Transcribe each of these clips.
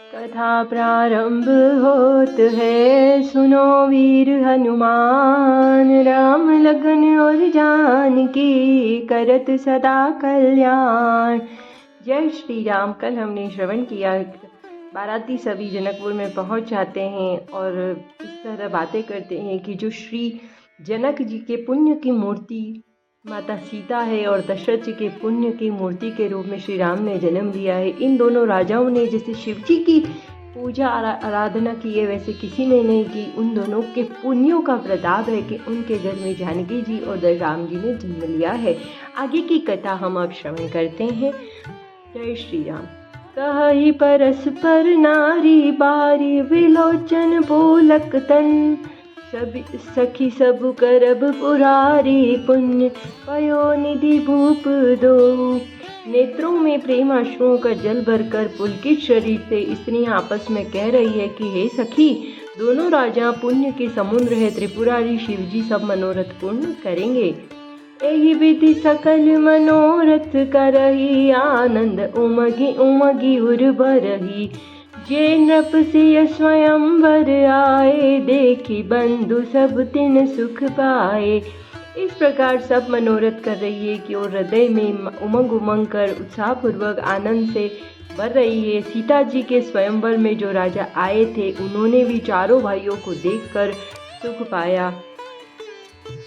कथा प्रारंभ होत है, सुनो वीर हनुमान। राम लखन और जानकी, करत सदा कल्याण। जय श्री राम। कल हमने श्रवण किया, बाराती सभी जनकपुर में पहुंच जाते हैं और इस तरह बातें करते हैं कि जो श्री जनक जी के पुण्य की मूर्ति माता सीता है और दशरथ जी के पुण्य की मूर्ति के रूप में श्री राम ने जन्म लिया है। इन दोनों राजाओं ने जैसे शिव जी की पूजा आराधना की है, वैसे किसी ने नहीं की। उन दोनों के पुण्यों का प्रताप है कि उनके घर में जानकी जी और राम जी ने जन्म लिया है। आगे की कथा हम अब श्रवण करते हैं। जय श्री राम। कहि परस्पर नारी बारी, विलोचन बोलक तन। सब सखी सब करब पुरारी, पुण्य पयो निधि भूप दो। नेत्रों में प्रेम अश्रुओं का जल भरकर पुलकित शरीर से स्त्रियां आपस में कह रही है कि हे सखी, दोनों राजा पुण्य के समुद्र है, त्रिपुरारी शिवजी सब मनोरथ पूर्ण करेंगे। एहि विधि सकल मनोरथ करही, आनंद उमगी उमगी उर भरही। जे नृप सिय स्वयंवर आए, देखी बंधु सब तिन सुख पाए। इस प्रकार सब मनोरथ कर रही है कि और हृदय में उमंग उमंग कर उत्साहपूर्वक आनंद से भर रही है। सीता जी के स्वयंवर में जो राजा आए थे, उन्होंने भी चारों भाइयों को देखकर सुख पाया।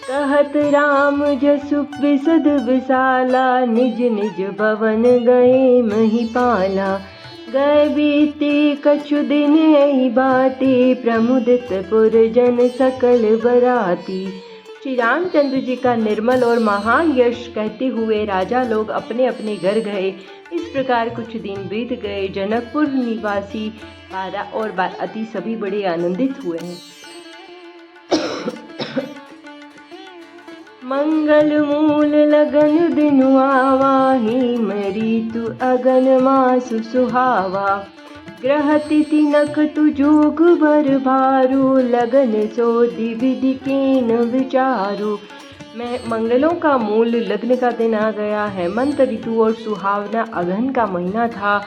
कहत राम जसु विशद विशाला, निज निज भवन गए महिपाला। गए बीती कछु दिन यही बाती, प्रमुदित पुर जन सकल बराती। श्री रामचंद्र जी का निर्मल और महान यश कहते हुए राजा लोग अपने अपने घर गए। इस प्रकार कुछ दिन बीत गए। जनकपुर निवासी बारा और बाराती सभी बड़े आनंदित हुए हैं। मंगल मूल लगन दिन आवाही, मरीतु अगन मासु सुहावा। ग्रह तिथि नखतु जोग भर भारू, लगन सोधि विधि कीन विचारू। मैं मंगलों का मूल लग्न का दिन आ गया। हेमंत ऋतु और सुहावना अगहन का महीना था।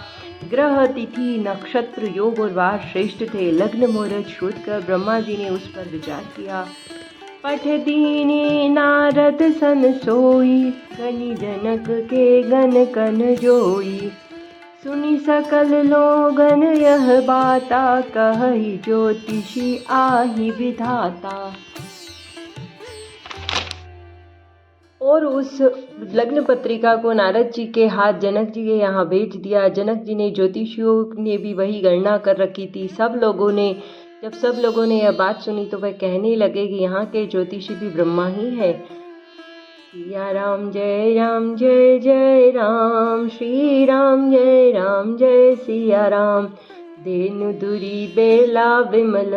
ग्रह तिथि नक्षत्र योग और वार श्रेष्ठ थे। लग्न मुहूर्त श्रुत कर ब्रह्मा जी ने उस पर विचार किया। पठ दीनी नारद सन सोई, गनि जनक के गन कन जोई। सुनि सकल लोगन यह बाता, कहि ज्योतिषी आहि विधाता। और उस लग्न पत्रिका को नारद जी के हाथ जनक जी के यहाँ भेज दिया। जनक जी ने, ज्योतिषियों ने भी वही गणना कर रखी थी। जब सब लोगों ने यह बात सुनी तो वह कहने लगे कि यहाँ के ज्योतिषी भी ब्रह्मा ही है। सिया राम जय जय राम, श्री राम जय सिया राम। धेनु दुरी बेला विमल,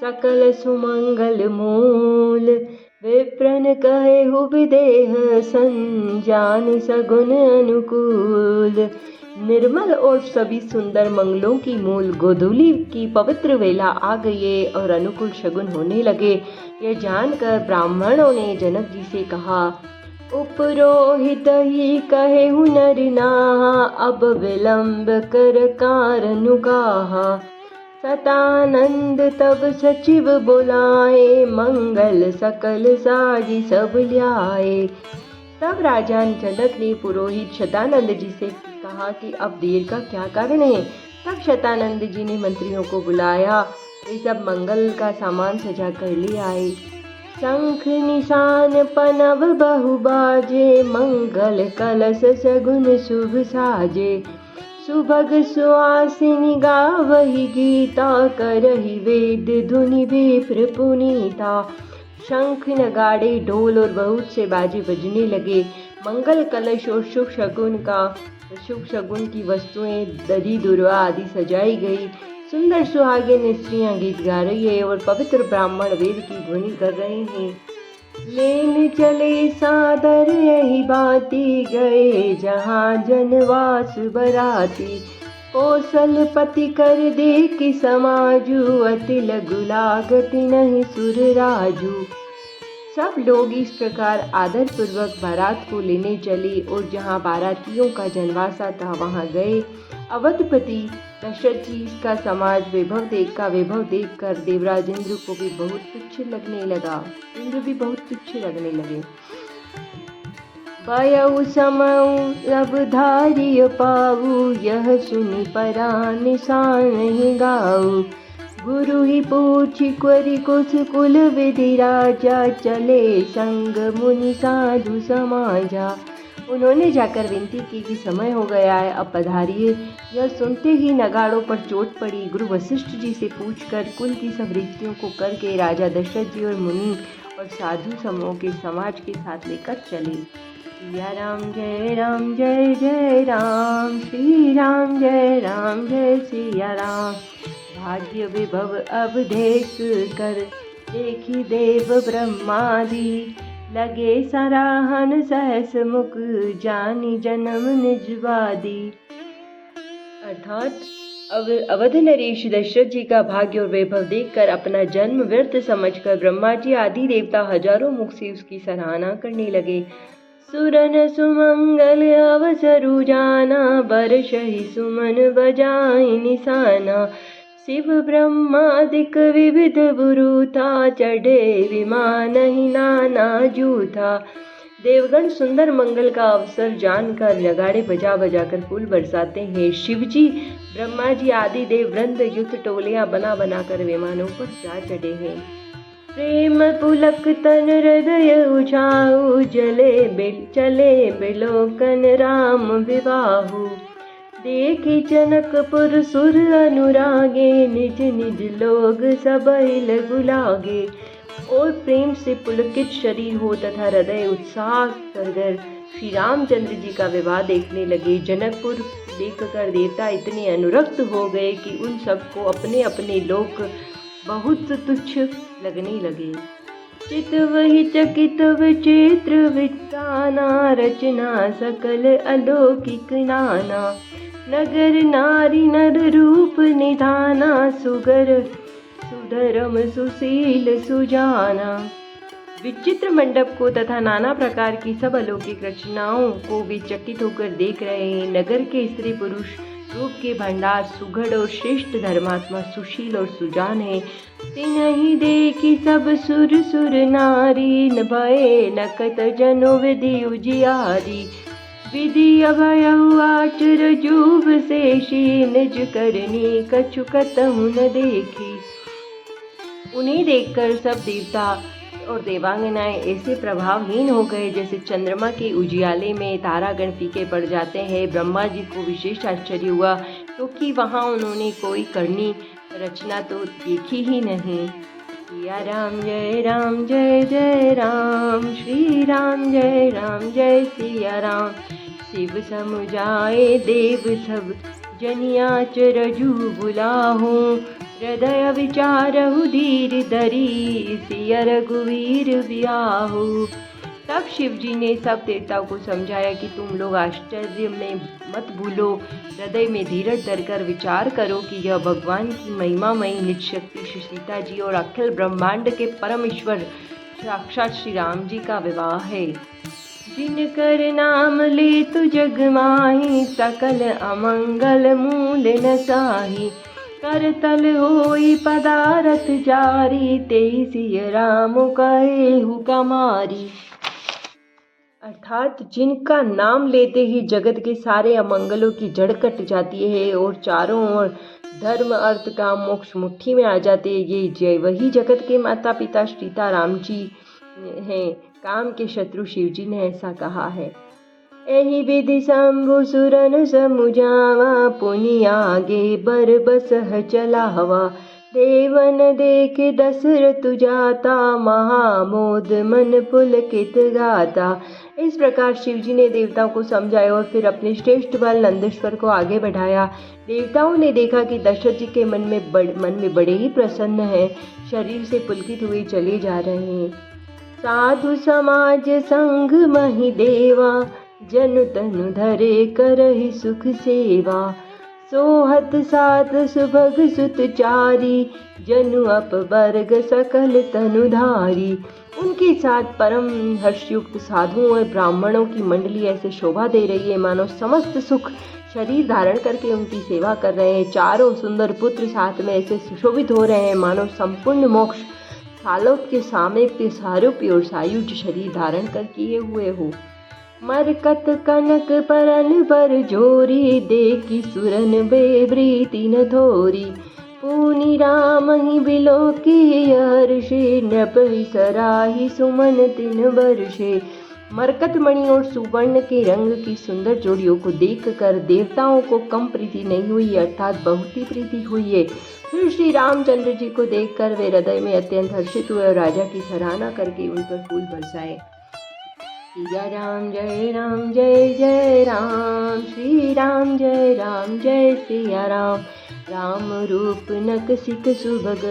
सकल सुमंगल मूल। विप्रन कहे हु विदेह, संजान सगुन अनुकूल। निर्मल और सभी सुंदर मंगलों की मूल गोधूली की पवित्र वेला आ गई है और अनुकूल शगुन होने लगे। यह जानकर ब्राह्मणों ने जनक जी से कहा, उपरोहित ही कहे हु नर नाहा, अब विलंब कर कारनु काहा। सतानंद तब सचिव बुलाए, मंगल सकल साजी सब ल्याए। तब राजा जनक ने पुरोहित शतानंद जी से कहा कि अब देर का क्या कारण है। तब शतानंद जी ने मंत्रियों को बुलाया। वे सब मंगल का सामान सजा कर ले आए। शंख निशान पनव बहु बाजे, मंगल कलश सगुन शुभ साजे। सुभग सुहासिनी गावहि गीता, करहि वेद धुनि विप्र पुनीता। शंख नगाड़े ढोल और बहुत से बाजे बजने लगे। मंगल कलश और शुभ शगुन की वस्तुएं दधि दुर्वा आदि सजाई गई। सुंदर सुहागिन स्त्रियां गीत गा रही है और पवित्र ब्राह्मण वेद की ध्वनि कर रहे हैं। लेन चले सादर यही बाती, गए जहाँ जनवास बराती। कौशलपति कर दे कि समाजू, अति लघु लागत नहीं सुर राजू। सब लोग इस प्रकार आदर पूर्वक बारात को लेने चले और जहाँ बारातियों का जनवासा था वहाँ गए। अवधपति दशरथ जी का समाज वैभव देखकर देवराज इंद्र को भी बहुत तुच्छ लगने लगा। इंद्र भी बहुत तुच्छ लगने लगे। भयउ समउ अब धारिय पाऊ, यह सुनि परानिसान नहीं गाऊ। गुरु ही पूछि क्वरि कुछ कुल विधि, राजा चले संग मुनि साधु समाजा। उन्होंने जाकर विनती की कि समय हो गया है, अब पधारिए। यह सुनते ही नगाड़ों पर चोट पड़ी। गुरु वशिष्ठ जी से पूछकर कुल की सब रीतियों को करके राजा दशरथ जी और मुनि और साधु समूह के समाज के साथ लेकर चले। सिया राम जय जय राम, श्री राम जय सिया राम। भाग्य विभव अब देख कर, देखी देव ब्रह्मादि, लगे सराहन सहस मुख, जानी जन्म निजवादी। अर्थात अवध नरेश दशरथ जी का भाग्य और वैभव देखकर अपना जन्म व्यर्थ समझकर ब्रह्मा जी आदि देवता हजारों मुख से उसकी सराहना करने लगे। सुरन सुमंगल अवसरु जाना, बरसहि सुमन बजाई निशाना। शिव ब्रह्मादिक विविध बुरुथा, चढ़े विमान ही नाना जूथा। देवगण सुंदर मंगल का अवसर जानकर नगाड़े बजा बजा कर फूल बरसाते हैं। शिवजी ब्रह्मा जी आदि देव वृंद युद्ध टोलियां बना बना कर विमानों पर जा चढ़े हैं। प्रेम पुलक तन हृदय उछाऊ, चले बिलोकन राम विवाहु। देखी जनकपुर सुर अनुरागे, निज निज लोग सबई लगु लागे। और प्रेम से पुलकित शरीर हो तथा हृदय उत्साह कर श्री रामचंद्र जी का विवाह देखने लगे। जनकपुर देखकर देवता इतने अनुरक्त हो गए कि उन सबको अपने अपने लोक बहुत तुच्छ लगने लगे। चित वही चकित विचित्र विताना, रचना सकल अलौकिक नाना। नगर नारी नर रूप निधाना, सुधरम सुशील सुजाना। विचित्र मंडप को तथा नाना प्रकार की सब अलौकिक रचनाओं को वे चकित होकर देख रहे हैं। नगर के स्त्री पुरुष रूप के भंडार सुघड़ और श्रेष्ठ धर्मात्मा सुशील और सुजान है। तिन्हि देखी सब सुर सुर नारी, भये नकत जनो विधि उजियारी। विधि अभयउ आचर जूब शेषी, निज करनी कछु कतहु न देखी। उन्हें देखकर सब देवता और देवांगनाएं ऐसे प्रभावहीन हो गए जैसे चंद्रमा के उजियाले में तारागण फीके पड़ जाते हैं। ब्रह्मा जी को विशेष आश्चर्य हुआ, क्योंकि वहां उन्होंने कोई करनी रचना तो देखी ही नहीं। सिया राम जय राम, श्री राम जय सिया राम। शिव समुझाए देव सब, जनिया चरजू बुलाहू। हृदय विचारहु धीर धरी, सिया रघुवीर ब्याहू। तब शिव जी ने सब देवताओं को समझाया कि तुम लोग आश्चर्य में मत भूलो, हृदय में धीरज धरकर विचार करो कि यह भगवान की महिमामयी निज शक्ति श्री सीता जी और अखिल ब्रह्मांड के परम ईश्वर साक्षात श्री राम जी का विवाह है। जिनकर नाम ले तु जग माही, सकल अमंगल मूल न साही। करतल होई पदारथ जारी, तेई सिय राम कहेहु कमारी। अर्थात जिनका नाम लेते ही जगत के सारे अमंगलों की जड़ कट जाती है और चारों ओर धर्म अर्थ काम मोक्ष मुट्ठी में आ जाते हैं। ये जय वही जगत के माता पिता सीता राम जी हैं। काम के शत्रु शिव जी ने ऐसा कहा है। एहि विधि शंभु सुरन समुझावा, पुनि आगे बर बसह चलावा। देवन देख दशरथ जाता, महामोद मन पुलकित गाता। इस प्रकार शिव जी ने देवताओं को समझाया और फिर अपने श्रेष्ठ बल नंदेश्वर को आगे बढ़ाया। देवताओं ने देखा कि दशरथ जी के मन में बड़े ही प्रसन्न हैं, शरीर से पुलकित हुए चले जा रहे हैं। साधु समाज संग महि देवा, जनु तनु धरे करहि सुख सेवा। सोहत सात सुभग सुत चारी, जनु अपवर्ग सकल तनुधारी। उनके साथ परम हर्षयुक्त साधुओं और ब्राह्मणों की मंडली ऐसे शोभा दे रही है मानो समस्त सुख शरीर धारण करके उनकी सेवा कर रहे हैं। चारों सुंदर पुत्र साथ में ऐसे सुशोभित हो रहे हैं मानो संपूर्ण मोक्ष सालों के सामीप्य सारूप्य और सायुज शरीर धारण कर किए हुए हो। मरकत कनक परन पर जोरी देखी सुरन बेब्रीति न थोरी पूनी राम ही बिलो की हर्षे नृप सराही सुमन तिन बरषे। मरकत मणि और सुवर्ण के रंग की सुंदर जोड़ियों को देखकर देवताओं को कम प्रीति नहीं हुई अर्थात बहुत ही प्रीति हुई है। फिर श्री रामचंद्र जी को देखकर वे हृदय में अत्यंत हर्षित हुए और राजा की सराहना करके उन पर फूल बरसाए। सिया राम जय राम जय जय राम, श्री राम जय सिया राम। राम रूप नक सिक सुभग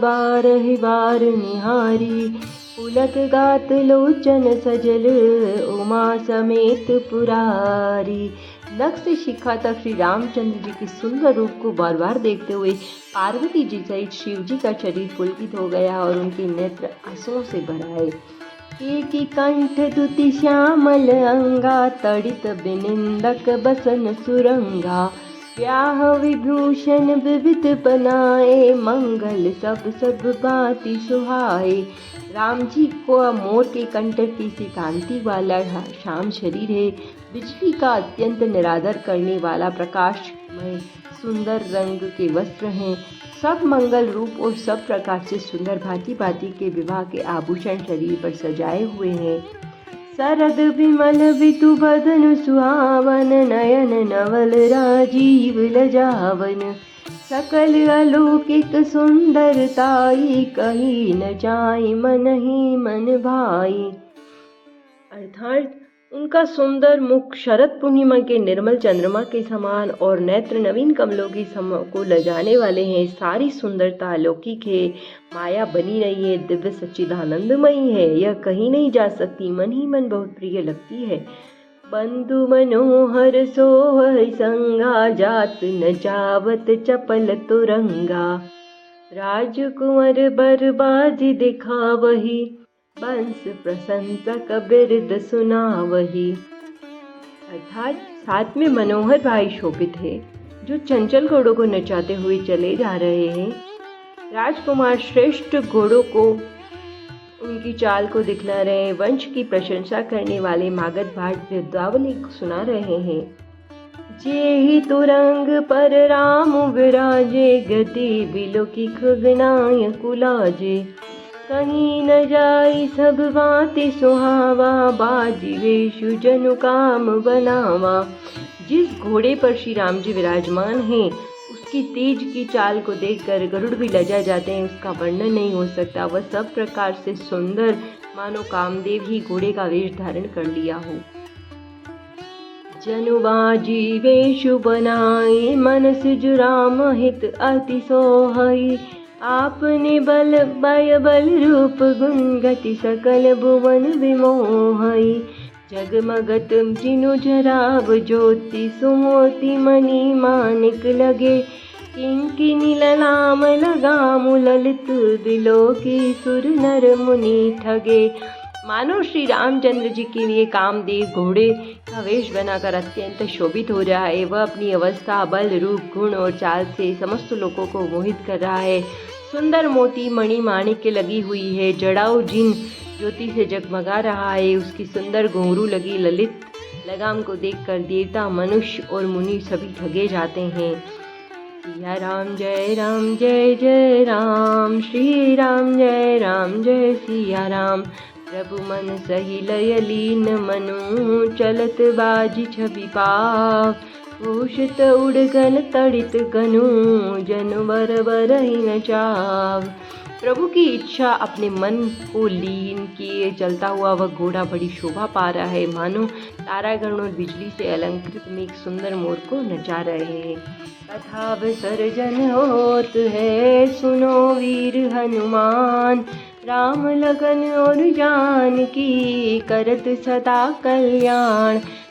बारहि बार निहारी पुलक गात लोचन सजल उमा समेत पुरारी। नख से शिखा तक श्री रामचंद्र जी के सुंदर रूप को बार बार देखते हुए पार्वती जी सहित शिव जी का शरीर पुलकित हो गया और उनके नेत्र आंसुओं से भर आए। एकी कंठ दुति श्यामल अंगा तड़ित बिनिंदक बसन सुरंगा व्याह विभूषण विविध बनाए मंगल सब बाती सुहाए। राम जी को मोर के कंठ की सी कांति वाला श्याम शरीर है, बिजली का अत्यंत निरादर करने वाला प्रकाशमय सुंदर रंग के वस्त्र हैं, सब मंगल रूप और सब प्रकार से सुंदर भांति भांति के विवाह के आभूषण शरीर पर सजाए हुए हैं। सरद विमल बितु बदन सुहावन नयन नवल राजीव लजावन सकल अलौकिक सुंदरताई कही न जाई मन ही मन भाई। अर्थात उनका सुंदर मुख शरद पूर्णिमा के निर्मल चंद्रमा के समान और नेत्र नवीन कमलों की को लजाने वाले हैं। सारी सुंदरता अलौकिक है, माया बनी रही है, दिव्य सच्चिदानंदमयी है, यह कहीं नहीं जा सकती, मन ही मन बहुत प्रिय लगती है। बंधु मनोहर सोह संगा जात न जावत चपल तुरंगा राजकुंवर बरबाजी दिखा वही बंस प्रशंसक बिरद सुना वही। अर्थात साथ में मनोहर भाई शोभित है जो चंचल घोड़ों को नचाते हुए चले जा रहे हैं। राजकुमार श्रेष्ठ घोड़ों को उनकी चाल को दिखला रहे हैं, वंश की प्रशंसा करने वाले मागध भाट विद्यावली सुना रहे हैं। जे ही तुरंग पर राम विराजे गति बिलो की खगनाय कुलाजे कहीं न जाई सब बातें सुहावा बाजी वेशु जनु काम बनावा। जिस घोड़े पर श्री राम जी विराजमान हैं उसकी तेज की चाल को देखकर गरुड़ भी लजा जाते हैं, उसका वर्णन नहीं हो सकता। वह सब प्रकार से सुंदर मानो कामदेव ही घोड़े का वेश धारण कर लिया हो। जनु बाजी वेशु बनाई मन सिज राम हित अति सोहई आपने बल बय बल रूप गुण गति सकल भुवन विमोहई जगमगत जिनु जराव ज्योति सुमोति मणि मानिक लगे किंकिनी ललाम लगामु ललित बिलो की सुर नर मुनि ठगे। मानो श्री रामचंद्र जी के लिए कामदेव घोड़े का वेश बनाकर अत्यंत शोभित हो रहा है। वह अपनी अवस्था बल रूप गुण और चाल से समस्त लोगों को मोहित कर रहा है। सुंदर मोती मणि माणिक्य लगी हुई है, जड़ाऊ जिन ज्योति से जगमगा रहा है, उसकी सुंदर घुंघरू लगी ललित लगाम को देखकर देवता मनुष्य और मुनि सभी ठगे जाते हैं। सिया राम जय जय राम, श्री राम जय सिया राम। प्रभु मन सही लय लीन मनु चलत बाजी छवि पाव भूषित उड़गन तड़ित गनु जनु बर ही न चाव। प्रभु की इच्छा अपने मन को लीन किए चलता हुआ वह घोड़ा बड़ी शोभा पा रहा है, मानो तारागण और बिजली से अलंकृत में एक सुंदर मोर को नचा रहे हैं। कथा विसर्जन होत है सुनो वीर हनुमान, राम लगन और जानकी करत सदा कल्याण।